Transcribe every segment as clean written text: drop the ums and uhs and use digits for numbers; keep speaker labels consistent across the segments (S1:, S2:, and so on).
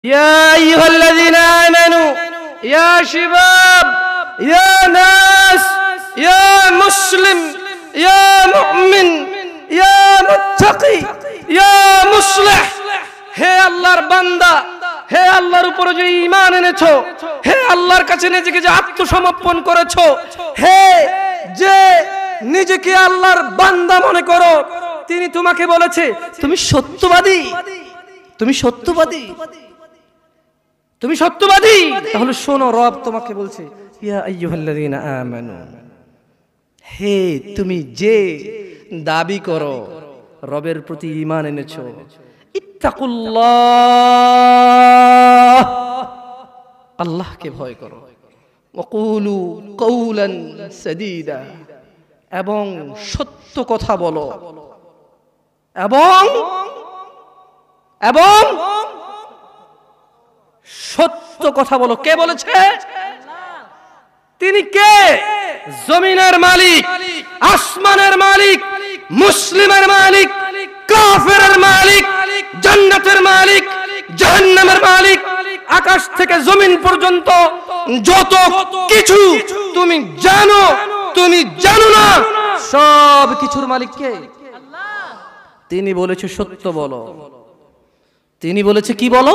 S1: ইয়া আইয়ুহাল্লাযীনা আমানু ইয়া শিবাব ইয়া নাস ইয়া মুসলিম ইয়া মুমিন ইয়া মুত্তাকি ইয়া মুসলিহ, হে আল্লাহর বান্দা, হে আল্লাহর উপরে যে ঈমান এনেছো, হে আল্লাহর কাছে নিজেকে যে আত্মসমর্পণ করেছো, হে যে নিজেকে আল্লাহর বান্দা মনে করো, তিনি তোমাকে বলেছে তুমি সত্যবাদী, তুমি সত্যবাদী, তুমি সত্যবাদী। তাহলে শোনো, রব তোমাকে বলছে ইয়া আইয়ুহাল্লাযীনা আমানু, হে তুমি যে দাবি করো রবের প্রতি ঈমান এনেছো, ইত্তাকুল্লাহ, আল্লাহকে ভয় করো, ওয়াকুলু কওলান সাদীদা, এবং সত্য কথা বলো, এবং এবং সত্য কথা বলো। কে বলেছে? তিনি কে? জমিনের মালিক, আসমানের মালিক, মুসলিমের মালিক, কাফেরের মালিক, জান্নাতের মালিক, জাহান্নামের মালিক, আকাশ থেকে জমিন পর্যন্ত যত কিছু তুমি জানো, তুমি জানো না, সব কিছুর মালিক কে? তিনি বলেছে সত্য বলো। তিনি বলেছে কি বলো?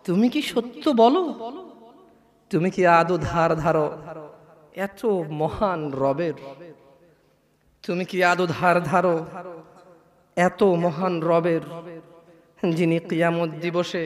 S1: তুমি কি সত্য বলো? তুমি কি আদৌ ধার ধারো এত মহান রবের? তুমি কি আদৌ ধার ধারো এত মহান রবের, যিনি কিয়ামত দিবসে